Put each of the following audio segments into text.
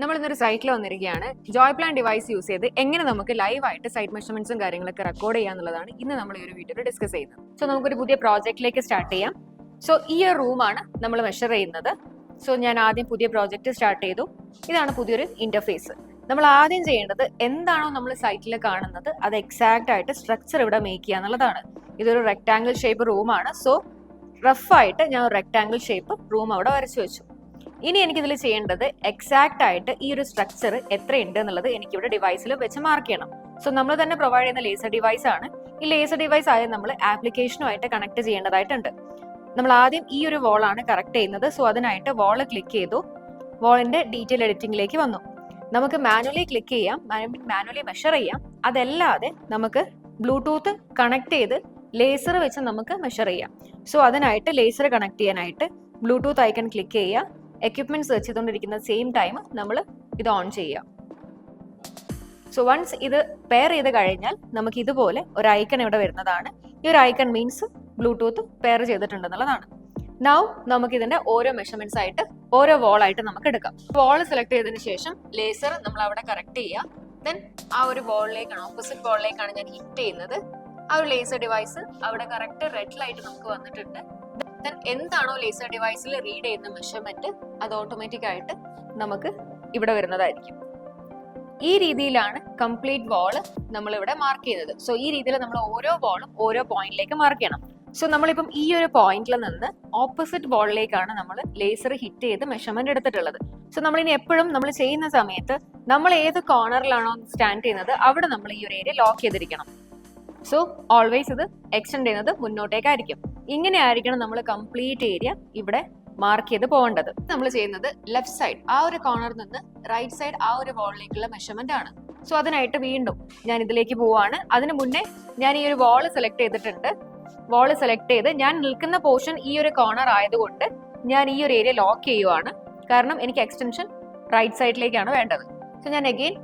നമ്മൾ ഇന്നൊരു സൈറ്റിൽ വന്നിരിക്കുകയാണ്. ജോയ് പ്ലാൻ ഡിവൈസ് യൂസ് ചെയ്ത് എങ്ങനെ നമുക്ക് ലൈവായിട്ട് സൈറ്റ് മെഷർമെന്റ്സും കാര്യങ്ങളൊക്കെ റെക്കോർഡ് ചെയ്യാന്നുള്ളതാണ് ഇന്ന് നമ്മൾ ഈ ഒരു വീഡിയോയിൽ ഡിസ്കസ് ചെയ്യുന്നത്. സോ നമുക്കൊരു പുതിയ പ്രോജക്റ്റിലേക്ക് സ്റ്റാർട്ട് ചെയ്യാം. സോ ഈ ഒരു റൂമാണ് നമ്മൾ മെഷർ ചെയ്യുന്നത്. സോ ഞാൻ ആദ്യം പുതിയ പ്രോജക്റ്റ് സ്റ്റാർട്ട് ചെയ്തു. ഇതാണ് പുതിയൊരു ഇന്റർഫേസ്. നമ്മൾ ആദ്യം ചെയ്യേണ്ടത് എന്താണോ നമ്മൾ സൈറ്റിൽ കാണുന്നത് അത് എക്സാക്റ്റ് ആയിട്ട് സ്ട്രക്ചർ ഇവിടെ മേക്ക് ചെയ്യുക എന്നുള്ളതാണ്. ഇതൊരു റെക്ടാംഗിൾ ഷേപ്പ് റൂമാണ്. സോ റഫായിട്ട് ഞാൻ ഒരു റെക്ടാംഗിൾ ഷേപ്പ് റൂം അവിടെ വരച്ചു വെച്ചു. ഇനി എനിക്കിതിൽ ചെയ്യേണ്ടത് എക്സാക്റ്റ് ആയിട്ട് ഈ ഒരു സ്ട്രക്ചർ എത്രയുണ്ട് എന്നുള്ളത് എനിക്കിവിടെ ഡിവൈസിൽ വെച്ച് മാർക്ക് ചെയ്യണം. സോ നമ്മൾ തന്നെ പ്രൊവൈഡ് ചെയ്യുന്ന ലേസർ ഡിവൈസ് ആണ്. ഈ ലേസർ ഡിവൈസ് ആദ്യം നമ്മൾ ആപ്ലിക്കേഷനുമായിട്ട് കണക്ട് ചെയ്യേണ്ടതായിട്ടുണ്ട്. നമ്മൾ ആദ്യം ഈ ഒരു വോളാണ് കറക്റ്റ് ചെയ്യുന്നത്. സോ അതിനായിട്ട് വോള് ക്ലിക്ക് ചെയ്തു. വോളിന്റെ ഡീറ്റെയിൽ എഡിറ്റിംഗിലേക്ക് വന്നു. നമുക്ക് മാനുവലി ക്ലിക്ക് ചെയ്യാം, മാനുവലി മെഷർ ചെയ്യാം. അതല്ലാതെ നമുക്ക് ബ്ലൂടൂത്ത് കണക്ട് ചെയ്ത് ലേസർ വെച്ച് നമുക്ക് മെഷർ ചെയ്യാം. സോ അതിനായിട്ട് ലേസർ കണക്ട് ചെയ്യാനായിട്ട് ബ്ലൂടൂത്ത് ഐക്കൺ ക്ലിക്ക് ചെയ്യുക. എക്യുപ്മെന്റ് സെർച്ച് ചെയ്തുകൊണ്ടിരിക്കുന്ന സെയിം ടൈം നമ്മൾ ഇത് ഓൺ ചെയ്യുക. സോ വൺസ് ഇത് പെയർ ചെയ്ത് കഴിഞ്ഞാൽ നമുക്ക് ഇതുപോലെ ഒരു ഐക്കൺ ഇവിടെ വരുന്നതാണ്. ഈ ഒരു ഐക്കൺ മീൻസ് ബ്ലൂടൂത്ത് പെയർ ചെയ്തിട്ടുണ്ടെന്നുള്ളതാണ്. നൗ നമുക്ക് ഇതിന്റെ ഓരോ മെഷർമെന്റ്സ് ആയിട്ട് ഓരോ വോൾ ആയിട്ട് നമുക്ക് എടുക്കാം. വോൾ സെലക്ട് ചെയ്തതിന് ശേഷം ലേസർ നമ്മൾ അവിടെ കറക്റ്റ് ചെയ്യുക. ദെൻ ആ ഒരു വോളിലേക്കാണ്, ഓപ്പോസിറ്റ് വോളിലേക്കാണ് ഞാൻ ഹിറ്റ് ചെയ്യുന്നത്. ആ ഒരു ലേസർ ഡിവൈസ് അവിടെ കറക്റ്റ് റെഡ് ലൈറ്റ് നമുക്ക് വന്നിട്ടുണ്ട്. ദെൻ എന്താണോ ലേസർ ഡിവൈസിൽ റീഡ് ചെയ്യുന്ന മെഷർമെന്റ് അത് ഓട്ടോമാറ്റിക് ആയിട്ട് നമുക്ക് ഇവിടെ വരുന്നതായിരിക്കും. ഈ രീതിയിലാണ് കംപ്ലീറ്റ് വാള് നമ്മൾ ഇവിടെ മാർക്ക് ചെയ്യുന്നത്. സോ ഈ രീതിയിൽ നമ്മൾ ഓരോ വാളും ഓരോ പോയിന്റിലേക്ക് മാർക്ക് ചെയ്യണം. സോ നമ്മളിപ്പം ഈ ഒരു പോയിന്റിൽ നിന്ന് ഓപ്പോസിറ്റ് വാളിലേക്കാണ് നമ്മൾ ലേസർ ഹിറ്റ് ചെയ്ത് മെഷർമെന്റ് എടുത്തിട്ടുള്ളത്. സോ നമ്മളിനി എപ്പോഴും നമ്മൾ ചെയ്യുന്ന സമയത്ത് നമ്മൾ ഏത് കോർണറിലാണോ സ്റ്റാൻഡ് ചെയ്യുന്നത് അവിടെ നമ്മൾ ഈ ഒരു ഏരിയ ലോക്ക് ചെയ്തിരിക്കണം. സോ ഓൾവേസ് ഇത് എക്സ്റ്റെൻഡ് ചെയ്യുന്നത് മുന്നോട്ടേക്കായിരിക്കും. ഇങ്ങനെ ആയിരിക്കണം നമ്മൾ കംപ്ലീറ്റ് ഏരിയ ഇവിടെ മാർക്ക് ചെയ്ത് പോകേണ്ടത്. നമ്മൾ ചെയ്യുന്നത് ലെഫ്റ്റ് സൈഡ് ആ ഒരു കോർണറിൽ നിന്ന് റൈറ്റ് സൈഡ് ആ ഒരു വാളിലേക്കുള്ള മെഷർമെന്റ് ആണ്. സോ അതിനായിട്ട് വീണ്ടും ഞാൻ ഇതിലേക്ക് പോവാണ്. അതിന് മുന്നേ ഞാൻ ഈ ഒരു വാള് സെലക്ട് ചെയ്തിട്ടുണ്ട്. വാള് സെലക്ട് ചെയ്ത് ഞാൻ നിൽക്കുന്ന പോർഷൻ ഈ ഒരു കോർണർ ആയതുകൊണ്ട് ഞാൻ ഈ ഒരു ഏരിയ ലോക്ക് ചെയ്യുവാണ്. കാരണം എനിക്ക് എക്സ്റ്റൻഷൻ റൈറ്റ് സൈഡിലേക്കാണ് വേണ്ടത്. സോ ഞാൻ അഗെയിൻ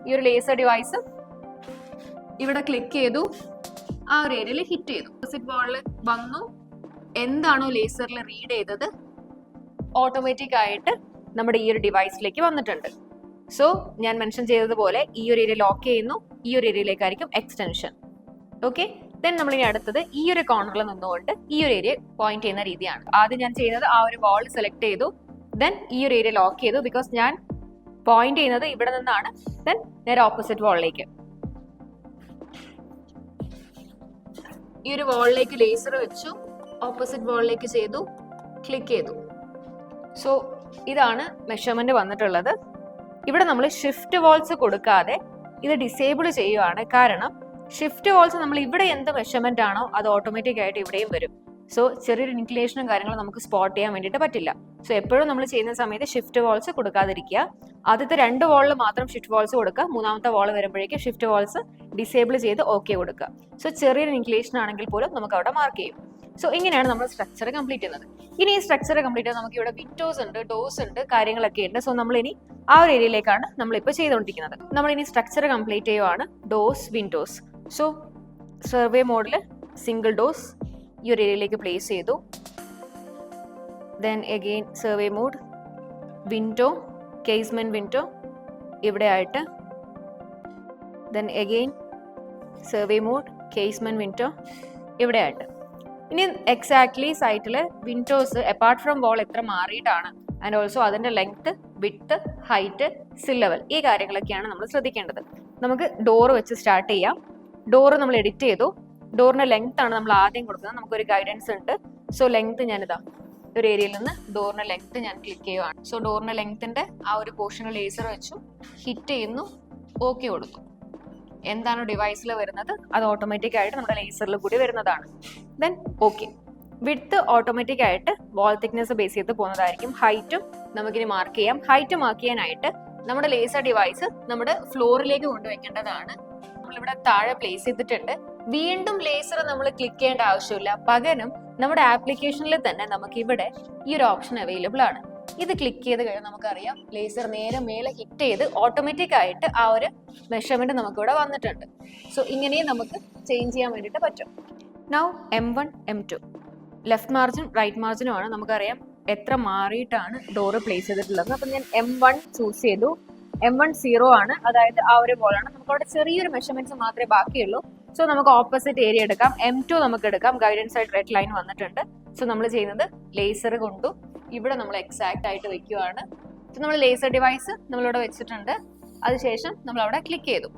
ഈ ഒരു ലേസർ ഡിവൈസ് ഇവിടെ ക്ലിക്ക് ചെയ്തു, ആ ഒരു ഏരിയയിൽ ഹിറ്റ് ചെയ്തു. ഓപ്പോസിറ്റ് വാളിൽ വന്നു. എന്താണോ ലേസറിൽ റീഡ് ചെയ്തത് ഓട്ടോമാറ്റിക് ആയിട്ട് നമ്മുടെ ഈ ഒരു ഡിവൈസിലേക്ക് വന്നിട്ടുണ്ട്. സോ ഞാൻ മെൻഷൻ ചെയ്തതുപോലെ ഈ ഒരു ഏരിയ ലോക്ക് ചെയ്യുന്നു. ഈ ഒരു ഏരിയയിലേക്കായിരിക്കും എക്സ്റ്റൻഷൻ. ഓക്കെ, ദെൻ നമ്മൾ ഇനി അടുത്തത് ഈ ഒരു കോർണറിൽ നിന്നുകൊണ്ട് ഈ ഒരു ഏരിയ പോയിന്റ് ചെയ്യുന്ന രീതിയാണ്. ആദ്യം ഞാൻ ചെയ്യുന്നത് ആ ഒരു വാൾ സെലക്ട് ചെയ്തു. ദെൻ ഈ ഒരു ഏരിയ ലോക്ക് ചെയ്തു. ബിക്കോസ് ഞാൻ പോയിന്റ് ചെയ്യുന്നത് ഇവിടെ നിന്നാണ്. ദെൻ നേരെ ഓപ്പോസിറ്റ് വാളിലേക്ക് ഈ ഒരു വാളിലേക്ക് ലേസർ വെച്ചു. ഓപ്പോസിറ്റ് വാളിലേക്ക് ചെയ്തു, ക്ലിക്ക് ചെയ്തു. സോ ഇതാണ് മെഷർമെന്റ് വന്നിട്ടുള്ളത്. ഇവിടെ നമ്മൾ ഷിഫ്റ്റ് വാൾസ് കൊടുക്കാതെ ഇത് ഡിസേബിൾ ചെയ്യുവാണ്. കാരണം ഷിഫ്റ്റ് വാൾസ് നമ്മൾ ഇവിടെ എന്ത് മെഷർമെന്റ് ആണോ അത് ഓട്ടോമാറ്റിക് ആയിട്ട് ഇവിടെയും വരും. സോ ചെറിയൊരു ഇൻക്ലിനേഷനും കാര്യങ്ങളും നമുക്ക് സ്പോട്ട് ചെയ്യാൻ വേണ്ടിയിട്ട് പറ്റില്ല. സോ എപ്പോഴും നമ്മൾ ചെയ്യുന്ന സമയത്ത് ഷിഫ്റ്റ് വാൾസ് കൊടുക്കാതിരിക്കുക. ആദ്യത്തെ 2 വാളിൽ മാത്രം ഷിഫ്റ്റ് വാൾസ് കൊടുക്കുക. മൂന്നാമത്തെ വാൾ വരുമ്പോഴേക്കും ഷിഫ്റ്റ് വാൾസ് ഡിസേബിൾ ചെയ്ത് ഓക്കെ കൊടുക്കുക. സോ ചെറിയൊരു ഇൻക്ലിനേഷൻ ആണെങ്കിൽ പോലും നമുക്ക് അവിടെ മാർക്ക് ചെയ്യും. സോ ഇങ്ങനെയാണ് നമ്മൾ സ്ട്രക്ചർ കംപ്ലീറ്റ് ചെയ്യുന്നത്. ഇനി ഈ സ്ട്രക്ചർ കംപ്ലീറ്റ് ചെയ്യാൻ നമുക്ക് ഇവിടെ വിൻഡോസ് ഉണ്ട്, ഡോർസ് ഉണ്ട്, കാര്യങ്ങളൊക്കെ ഉണ്ട്. സോ നമ്മൾ ഇനി ആ ഒരു ഏരിയയിലേക്കാണ് നമ്മളിപ്പോൾ ചെയ്തുകൊണ്ടിരിക്കുന്നത്. നമ്മൾ ഇനി സ്ട്രക്ചർ കംപ്ലീറ്റ് ചെയ്യുവാണ്. Doors, windows. സോ സർവേ മോഡിൽ സിംഗിൾ ഡോർസ് ഈ ഒരു ഏരിയയിലേക്ക് പ്ലേസ് ചെയ്തു. Then again survey mode, window, casement window ഇവിടെ ആയിട്ട്. Then again survey mode, casement window ഇവിടെ ആയിട്ട്. ഇനി എക്സാക്ട്ലി സൈറ്റിൽ വിൻഡോസ് അപ്പാർട്ട് ഫ്രം വാൾ എത്ര മാറിയിട്ടാണ്, ആൻഡ് ഓൾസോ അതിന്റെ ലെങ്ത്, വിഡ്ത്ത്, ഹൈറ്റ്, സിൽ ലെവൽ, ഈ കാര്യങ്ങളൊക്കെയാണ് നമ്മൾ ശ്രദ്ധിക്കേണ്ടത്. നമുക്ക് ഡോർ വെച്ച് സ്റ്റാർട്ട് ചെയ്യാം. ഡോർ നമ്മൾ എഡിറ്റ് ചെയ്തു. ഡോറിന്റെ ലെങ്ത് ആണ് നമ്മൾ ആദ്യം കൊടുക്കുന്നത്. നമുക്കൊരു ഗൈഡൻസ് ഉണ്ട്. സോ ലെങ്ത് ഞാനിതാ ഒരു ഏരിയയിൽ നിന്ന് ഡോറിന്റെ ലെങ്ത് ഞാൻ ക്ലിക്ക് ചെയ്യുവാണ്. സോ ഡോറിന്റെ ലെങ്ത്തിന്റെ ആ ഒരു പോർഷനിൽ ലേസർ വെച്ചു, ഹിറ്റ് ചെയ്യുന്നു, ഓക്കെ കൊടുത്തു. എന്താണോ ഡിവൈസിൽ വരുന്നത് അത് ഓട്ടോമാറ്റിക് ആയിട്ട് നമ്മുടെ ലേസറിൽ കൂടി വരുന്നതാണ്. Then okay. വിഡ്ത്ത് ഓട്ടോമാറ്റിക് ആയിട്ട് വാൾ തിക്നെസ് ബേസ് ചെയ്ത് പോകുന്നതായിരിക്കും. ഹൈറ്റും നമുക്കിനി മാർക്ക് ചെയ്യാം. ഹൈറ്റ് മാർക്ക് ചെയ്യാനായിട്ട് നമ്മുടെ ലേസർ ഡിവൈസ് നമ്മുടെ ഫ്ലോറിലേക്ക് കൊണ്ടുവയ്ക്കേണ്ടതാണ്. നമ്മളിവിടെ താഴെ പ്ലേസ് ചെയ്തിട്ടുണ്ട്. വീണ്ടും ലേസർ നമ്മൾ ക്ലിക്ക് ചെയ്യേണ്ട ആവശ്യമില്ല. പകരം നമ്മുടെ ആപ്ലിക്കേഷനിൽ തന്നെ നമുക്ക് ഇവിടെ ഈ ഒരു ഓപ്ഷൻ അവൈലബിൾ ആണ്. ഇത് ക്ലിക്ക് ചെയ്ത് കഴിഞ്ഞാൽ നമുക്കറിയാം ലേസർ നേരെ മേലെ ഹിറ്റ് ചെയ്ത് ഓട്ടോമാറ്റിക് ആയിട്ട് ആ ഒരു മെഷർമെന്റ് നമുക്ക് ഇവിടെ വന്നിട്ടുണ്ട്. സോ ഇങ്ങനെയും നമുക്ക് ചേഞ്ച് ചെയ്യാൻ വേണ്ടിയിട്ട് പറ്റും. Now M1, M2 left margin right മാർജിനുമാണ്. നമുക്കറിയാം എത്ര മാറിയിട്ടാണ് ഡോറ് പ്ലേസ് ചെയ്തിട്ടുള്ളത്. അപ്പം ഞാൻ M1 ചൂസ് ചെയ്തു. M1 0 ആണ്, അതായത് ആ ഒരു പോലാണ്. നമുക്ക് അവിടെ ചെറിയൊരു മെഷർമെന്റ്സ് മാത്രമേ ബാക്കിയുള്ളൂ. സോ നമുക്ക് ഓപ്പോസിറ്റ് ഏരിയ എടുക്കാം. M2 നമുക്ക് എടുക്കാം. ഗൈഡൻസ് ആയിട്ട് റെഡ് ലൈൻ വന്നിട്ടുണ്ട്. സോ നമ്മൾ ചെയ്യുന്നത് ലേസർ കൊണ്ടു ഇവിടെ നമ്മൾ എക്സാക്ട് ആയിട്ട് വെക്കുകയാണ്. സോ നമ്മൾ ലേസർ ഡിവൈസ് നമ്മളിവിടെ വെച്ചിട്ടുണ്ട്. അതിനുശേഷം നമ്മൾ അവിടെ ക്ലിക്ക് ചെയ്തു.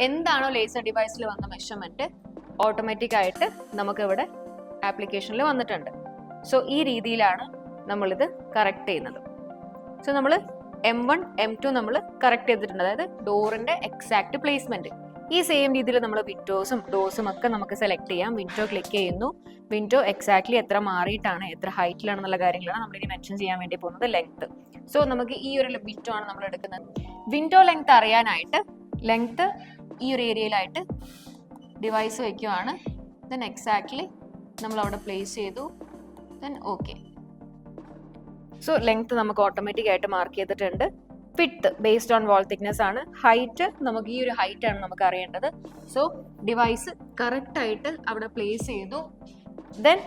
എന്താണോ ലേസർ ഡിവൈസിൽ വന്ന മെഷർമെന്റ് ഓട്ടോമാറ്റിക് ആയിട്ട് നമുക്ക് ഇവിടെ ആപ്ലിക്കേഷനിൽ വന്നിട്ടുണ്ട്. സോ ഈ രീതിയിലാണ് നമ്മളിത് കറക്റ്റ് ചെയ്യുന്നത്. സോ നമ്മൾ M1 M2 നമ്മൾ കറക്റ്റ് ചെയ്തിട്ടുണ്ട്, അതായത് ഡോറിന്റെ എക്സാക്ട് പ്ലേസ്മെന്റ്. ഈ സെയിം രീതിയിൽ നമ്മൾ വിൻഡോസും ഡോസും ഒക്കെ നമുക്ക് സെലക്ട് ചെയ്യാം. വിൻഡോ ക്ലിക്ക് ചെയ്യുന്നു. വിൻഡോ എക്സാക്ട്ലി എത്ര മാറിയിട്ടാണ് എത്ര ഹൈറ്റിലാണെന്നുള്ള കാര്യങ്ങളാണ് നമ്മൾ ഇനി മെൻഷൻ ചെയ്യാൻ വേണ്ടി പോകുന്നത്. ലെങ്ത്. സോ നമുക്ക് ഈ ഒരു വിൻഡോ ആണ് നമ്മൾ എടുക്കുന്നത്. വിൻഡോ ലെങ്ത് അറിയാനായിട്ട് ലെങ്ത് ഈ ഒരു ഏരിയയിലായിട്ട് ഡിവൈസ് വയ്ക്കുവാണ്. ദെൻ എക്സാക്ട്ലി നമ്മൾ അവിടെ പ്ലേസ് ചെയ്തു. Then okay. സോ ലെങ്ത് നമുക്ക് ഓട്ടോമാറ്റിക് ആയിട്ട് മാർക്ക് ചെയ്തിട്ടുണ്ട്. Width based on wall thickness ആണ്. ഹൈറ്റ് നമുക്ക് ഈ ഒരു ഹൈറ്റ് ആണ് നമുക്ക് അറിയേണ്ടത്. സോ ഡിവൈസ് കറക്റ്റ് ആയിട്ട് അവിടെ പ്ലേസ് ചെയ്തു. ദെൻ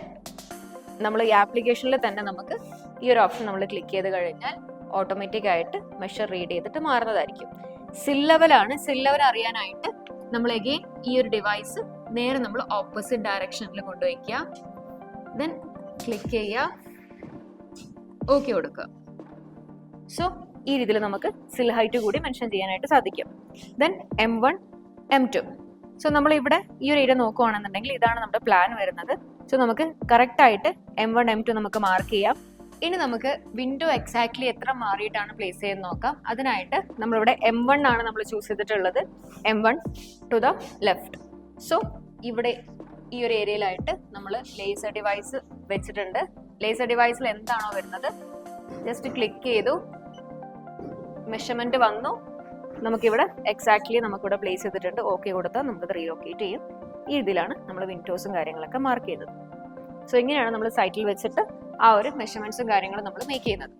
നമ്മൾ ഈ ആപ്ലിക്കേഷനിൽ തന്നെ നമുക്ക് ഈ ഒരു ഓപ്ഷൻ നമ്മൾ ക്ലിക്ക് ചെയ്ത് കഴിഞ്ഞാൽ ഓട്ടോമാറ്റിക് ആയിട്ട് മെഷർ റീഡ് ചെയ്തിട്ട് മാറുന്നതായിരിക്കും. സിൽ ലെവലാണ്. സിൽ ലെവൽ അറിയാനായിട്ട് നമ്മൾ അഗെയിൻ ഈ ഒരു ഡിവൈസ് നേരെ നമ്മൾ ഓപ്പോസിറ്റ് ഡയറക്ഷനിൽ കൊണ്ടുവയ്ക്കുക. ദെൻ ക്ലിക്ക് ചെയ്യുക, ഓക്കെ കൊടുക്കുക. സോ ഈ രീതിയിൽ നമുക്ക് സിൽ ഹൈറ്റ് കൂടി മെൻഷൻ ചെയ്യാനായിട്ട് സാധിക്കും. Then M1 M2. സോ നമ്മൾ ഇവിടെ ഈ ഒരു ഏരിയ നോക്കുകയാണെന്നുണ്ടെങ്കിൽ ഇതാണ് നമ്മുടെ പ്ലാൻ വരുന്നത്. സോ നമുക്ക് കറക്റ്റ് ആയിട്ട് M1 M2 നമുക്ക് മാർക്ക് ചെയ്യാം. ഇനി നമുക്ക് വിൻഡോ എക്സാക്ട്ലി എത്ര മാറിയിട്ടാണ് പ്ലേസ് ചെയ്ത് നോക്കാം. അതിനായിട്ട് നമ്മളിവിടെ M1 ആണ് നമ്മൾ ചൂസ് ചെയ്തിട്ടുള്ളത്. M1 to the left. So ഇവിടെ ഈ ഒരു ഏരിയയിലായിട്ട് നമ്മൾ ലേസർ ഡിവൈസ് വെച്ചിട്ടുണ്ട്. ലേസർ ഡിവൈസിൽ എന്താണോ വരുന്നത് ജസ്റ്റ് ക്ലിക്ക് ചെയ്തു, മെഷർമെന്റ് വന്നു, നമുക്കിവിടെ എക്സാക്ട്ലി നമുക്കിവിടെ പ്ലേസ് ചെയ്തിട്ടുണ്ട്. ഓക്കെ കൊടുത്താൽ നമുക്കത് റീലൊക്കേറ്റ് ചെയ്യും. ഈ രീതിയിലാണ് നമ്മൾ വിൻഡോസും കാര്യങ്ങളൊക്കെ മാർക്ക് ചെയ്തത്. സോ ഇങ്ങനെയാണ് നമ്മൾ സൈറ്റിൽ വെച്ചിട്ട് ആ ഒരു മെഷർമെന്റ്സും കാര്യങ്ങളും നമ്മൾ മേക്ക് ചെയ്യുന്നത്.